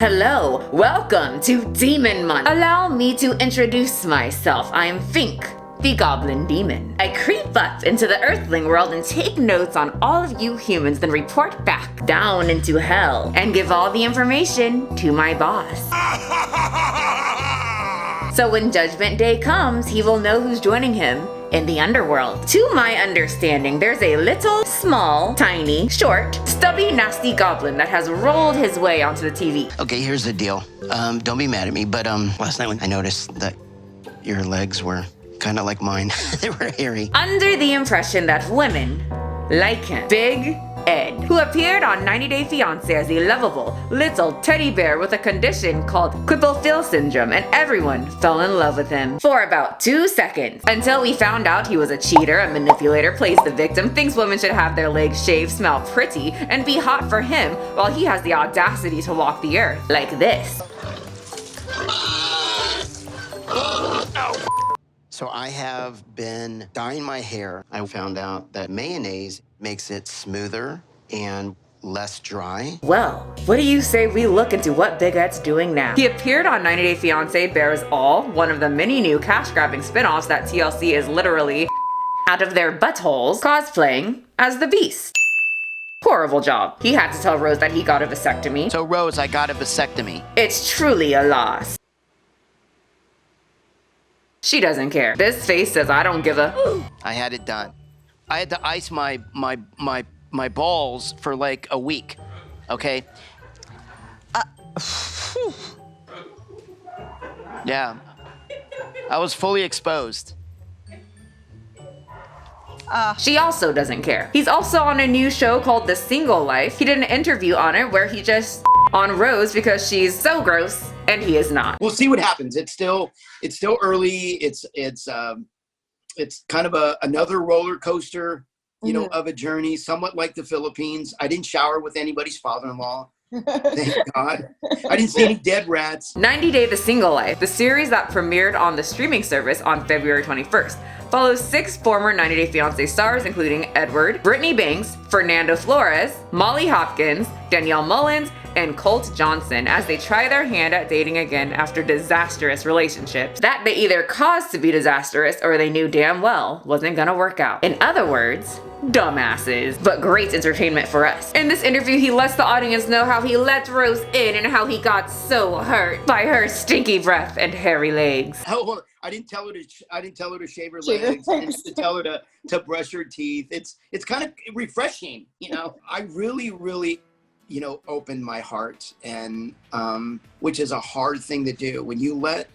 Hello, welcome to Demon Month. Allow me to introduce myself. I am Fink, the Goblin Demon. I creep up into the Earthling world and take notes on all of you humans, then report back down into hell and give all the information to my boss. So when Judgment Day comes, he will know who's joining him in the underworld. To my understanding, there's a little, small, tiny, short, stubby, nasty goblin that has rolled his way onto the TV. Okay, here's the deal. Don't be mad at me, but last night when I noticed that your legs were kind of like mine, they were hairy. Under the impression that women like him. Big Ed, who appeared on 90 Day Fiancé as a lovable little teddy bear with a condition called Whipple-Phil syndrome, and everyone fell in love with him for about 2 seconds until we found out he was a cheater, a manipulator, plays the victim, thinks women should have their legs shaved, smell pretty, and be hot for him while he has the audacity to walk the earth like this. So I have been dyeing my hair. I found out that mayonnaise makes it smoother and less dry. Well, what do you say we look into what Big Ed's doing now? He appeared on 90 Day Fiancé Bears All, one of the many new cash-grabbing spin-offs that TLC is literally out of their buttholes, cosplaying as the Beast. Horrible job. He had to tell Rose that he got a vasectomy. So Rose, I got a vasectomy. It's truly a loss. She doesn't care. This face says I don't give a. I had it done. I had to ice my balls for like a week, okay? Yeah, I was fully exposed. She also doesn't care. He's also on a new show called The Single Life. He did an interview on it where he just on Rose because she's so gross and he is not. We'll see what happens. It's still early. It's kind of another roller coaster, you know, of a journey, somewhat like the Philippines. I didn't shower with anybody's father-in-law. Thank God. I didn't see any dead rats. 90 Day The Single Life, the series that premiered on the streaming service on February 21st, follows 6 former 90 Day Fiancé stars, including Edward, Brittany Banks, Fernando Flores, Molly Hopkins, Danielle Mullins, and Colt Johnson as they try their hand at dating again after disastrous relationships that they either caused to be disastrous or they knew damn well wasn't gonna work out. In other words, dumbasses, but great entertainment for us. In this interview, he lets the audience know how he let Rose in and how he got so hurt by her stinky breath and hairy legs. Oh, I didn't tell her to shave her legs. I didn't tell her to brush her teeth. It's kind of refreshing, you know. I really, you know, opened my heart, and which is a hard thing to do. When you let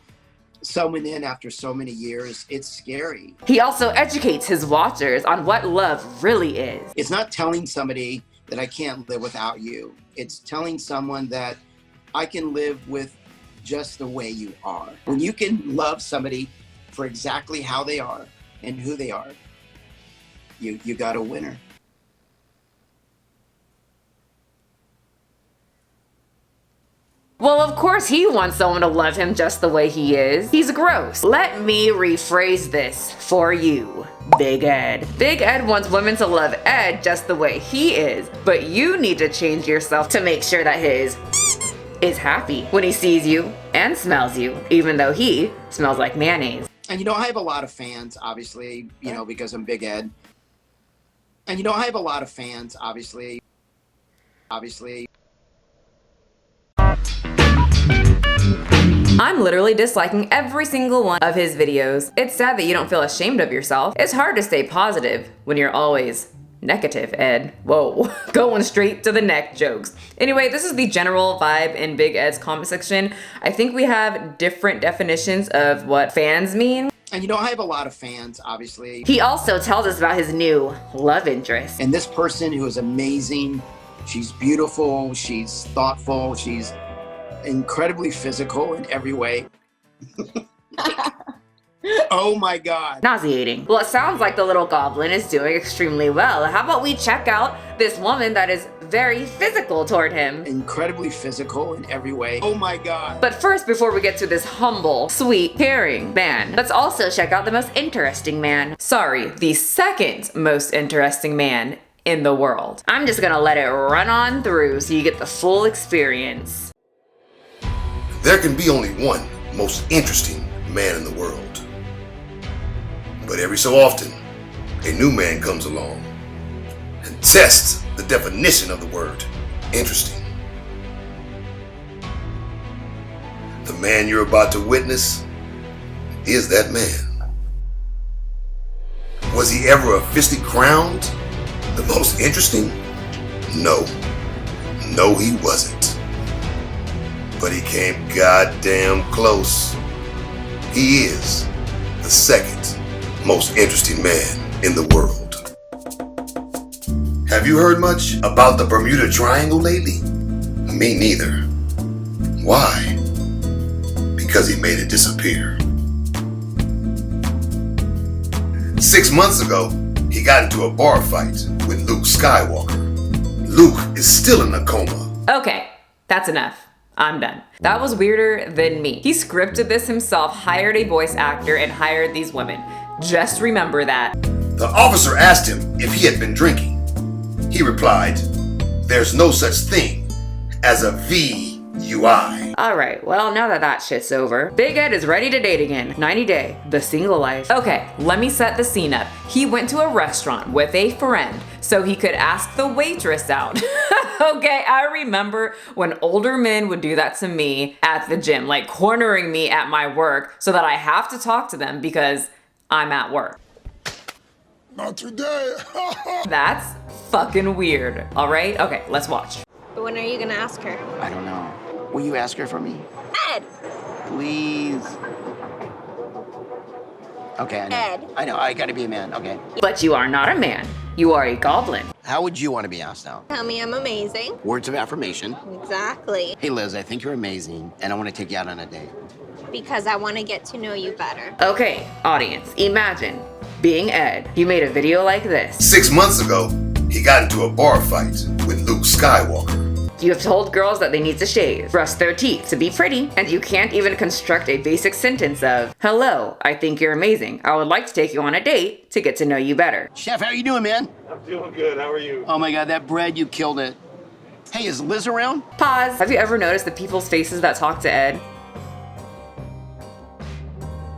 someone in after so many years, it's scary. He also educates his watchers on what love really is. It's not telling somebody that I can't live without you. It's telling someone that I can live with just the way you are. When you can love somebody for exactly how they are and who they are, you got a winner. Well, of course he wants someone to love him just the way he is. He's gross. Let me rephrase this for you, Big Ed. Big Ed wants women to love Ed just the way he is, but you need to change yourself to make sure that his is happy when he sees you and smells you, even though he smells like mayonnaise. And you know, I have a lot of fans, obviously, you know, because I'm Big Ed. And you know, I have a lot of fans, obviously. I'm literally disliking every single one of his videos. It's sad that you don't feel ashamed of yourself. It's hard to stay positive when you're always negative, Ed. Whoa, going straight to the neck jokes. Anyway, this is the general vibe in Big Ed's comment section. I think we have different definitions of what fans mean. And you know, I have a lot of fans, obviously. He also tells us about his new love interest. And this person who is amazing, she's beautiful, she's thoughtful, she's incredibly physical in every way. Oh my God. Nauseating. Well, it sounds like the little goblin is doing extremely well. How about we check out this woman that is very physical toward him? Incredibly physical in every way. Oh my God. But first, before we get to this humble, sweet, caring man, let's also check out the most interesting man. Sorry, the second most interesting man in the world. I'm just gonna let it run on through so you get the full experience. There can be only one most interesting man in the world. But every so often, a new man comes along and tests the definition of the word interesting. The man you're about to witness is that man. Was he ever officially crowned the most interesting? No. No, he wasn't. But he came goddamn close. He is the second most interesting man in the world. Have you heard much about the Bermuda Triangle lately? Me neither. Why? Because he made it disappear. 6 months ago, he got into a bar fight with Luke Skywalker. Luke is still in a coma. Okay, that's enough. I'm done. That was weirder than me. He scripted this himself, hired a voice actor, and hired these women. Just remember that. The officer asked him if he had been drinking. He replied, "There's no such thing as a VUI." Alright, well, now that shit's over, Big Ed is ready to date again. 90 Day, the single life. Okay, let me set the scene up. He went to a restaurant with a friend so he could ask the waitress out. Okay, I remember when older men would do that to me at the gym, like cornering me at my work so that I have to talk to them because I'm at work. Not today. That's fucking weird. Alright, okay, let's watch. But when are you gonna ask her? I don't know. Will you ask her for me? Ed! Please. Okay, I know. Ed. I know, I gotta be a man, okay. But you are not a man. You are a goblin. How would you want to be asked out? Tell me I'm amazing. Words of affirmation. Exactly. Hey Liz, I think you're amazing, and I want to take you out on a date. Because I want to get to know you better. Okay, audience, imagine being Ed. You made a video like this. 6 months ago, he got into a bar fight with Luke Skywalker. You have told girls that they need to shave, brush their teeth to be pretty, and you can't even construct a basic sentence of, "Hello, I think you're amazing. I would like to take you on a date to get to know you better." Chef, how you doing, man? I'm doing good. How are you? Oh my God, that bread, you killed it. Hey, is Liz around? Pause. Have you ever noticed the people's faces that talk to Ed?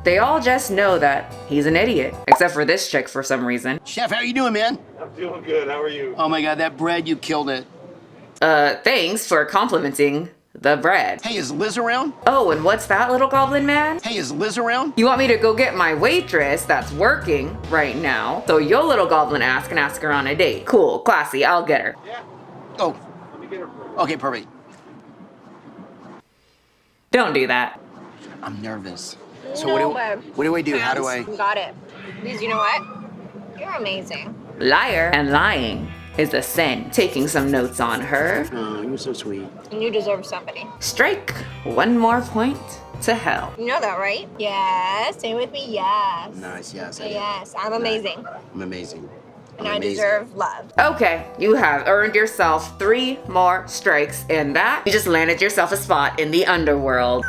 They all just know that he's an idiot, except for this chick for some reason. Chef, how you doing, man? I'm doing good. How are you? Oh my God, that bread, you killed it. Thanks for complimenting the bread. Hey, is Liz around? Oh, and what's that, little goblin man? Hey, is Liz around? You want me to go get my waitress that's working right now, so your little goblin ass can ask her on a date. Cool, classy, I'll get her. Yeah. Oh, Let me get her. okay, perfect. Don't do that. I'm nervous. So No, what babe. do I do? How do I? You got it. Because you know what? You're amazing. Liar and lying is a sin. Taking some notes on her. Oh, you're so sweet. And you deserve somebody. Strike one more point to hell. You know that, right? Yes. Say with me, yes. Nice, yes. I do. Yes, I'm amazing. I'm amazing. And I'm I amazing. deserve love. Okay, you have earned yourself 3 more strikes, and that you just landed yourself a spot in the underworld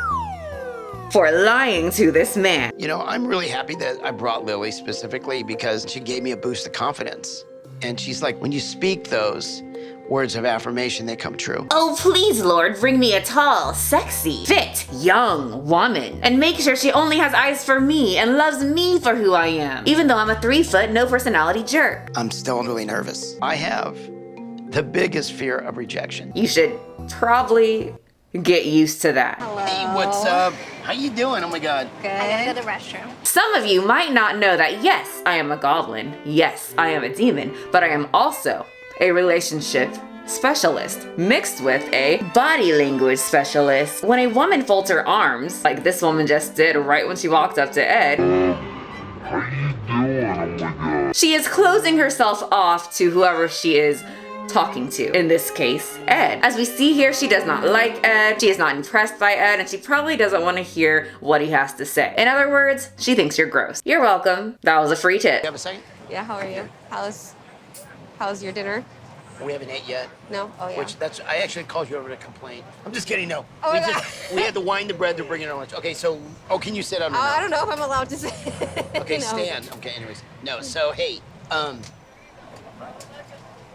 for lying to this man. You know, I'm really happy that I brought Lily specifically because she gave me a boost of confidence. And she's like, when you speak those words of affirmation, they come true. Oh, please, Lord, bring me a tall, sexy, fit, young woman. And make sure she only has eyes for me and loves me for who I am. Even though I'm a 3-foot, no personality jerk. I'm still really nervous. I have the biggest fear of rejection. You should probably get used to that. Hey, what's up? How you doing? Oh my God. Good. I gotta go to the restroom. Some of you might not know that yes, I am a goblin. Yes, I am a demon, but I am also a relationship specialist mixed with a body language specialist. When a woman folds her arms, like this woman just did right when she walked up to Ed, she is closing herself off to whoever she is talking to, in this case, Ed. As we see here, she does not like Ed, she is not impressed by Ed, and she probably doesn't want to hear what he has to say. In other words, she thinks you're gross. You're welcome. That was a free tip. You have a second? Yeah, how are you? How's your dinner? We haven't ate yet. No? Oh, yeah. I actually called you over to complain. I'm just kidding, no. Oh, we, no. we had to wind the bread to bring it on lunch. Okay, so, can you sit on or I no? don't know if I'm allowed to say. Okay, No. stand. Okay, anyways. No, so, hey,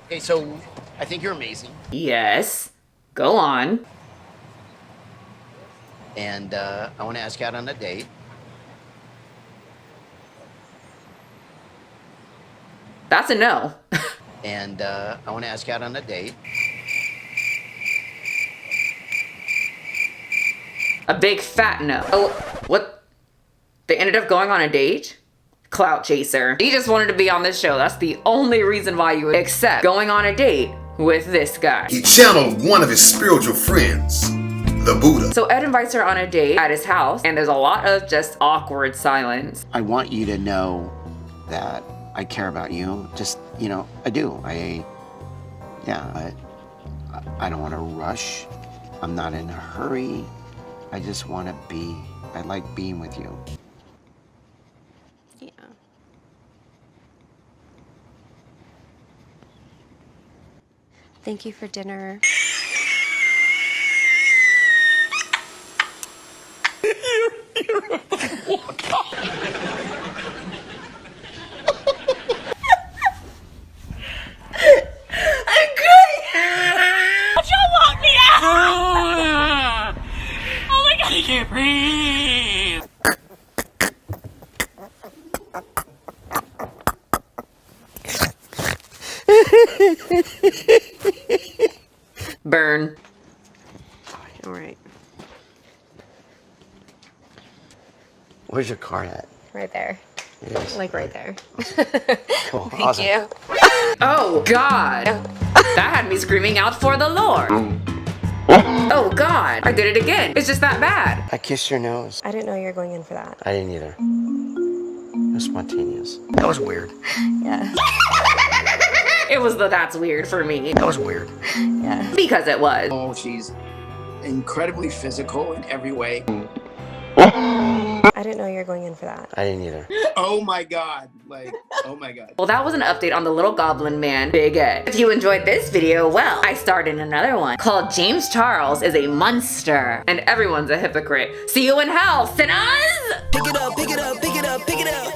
okay, so, I think you're amazing. Yes. Go on. And I want to ask you out on a date. That's a no. And I want to ask you out on a date. A big fat no. Oh, what? They ended up going on a date? Clout chaser. He just wanted to be on this show. That's the only reason why you would accept going on a date with this guy. He channeled one of his spiritual friends, the Buddha. So Ed invites her on a date at his house, and there's a lot of just awkward silence. I want you to know that I care about you. Just, you know, I do. I don't want to rush. I'm not in a hurry. I just want to be, I like being with you. Yeah. Thank you for dinner. Burn. All right. Where's your car at? Right there. It is. Like right there. Cool. Thank Awesome. you. Oh, God. That had me screaming out for the Lord. Oh, God. I did it again. It's just that bad. I kissed your nose. I didn't know you were going in for that. I didn't either. It was spontaneous. That was weird. Yeah. It was the that's weird for me. That was weird. Yeah. Because it was. Oh, she's incredibly physical in every way. I didn't know you were going in for that. I didn't either. Oh my God. Like, oh my God. Well, that was an update on the little goblin man, Big Ed. If you enjoyed this video, well, I started another one called James Charles is a Monster. And everyone's a hypocrite. See you in hell, sinners! Pick it up, pick it up, pick it up, pick it up.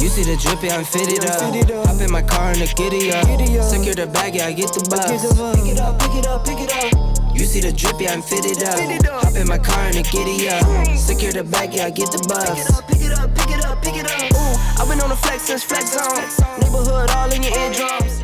You see the drippy, I'm fitted up. Hop in my car and the giddy up. Secure the bag, yeah, I get the bus. Pick it up, pick it up, pick it up. You see the drippy, I'm fitted up. Hop in my car and the giddy up. Secure the bag, yeah, I get the bus. Pick it up, pick it up, pick it up, pick it up. Ooh, I've been on the flex since flex zone. Neighborhood all in your eardrums.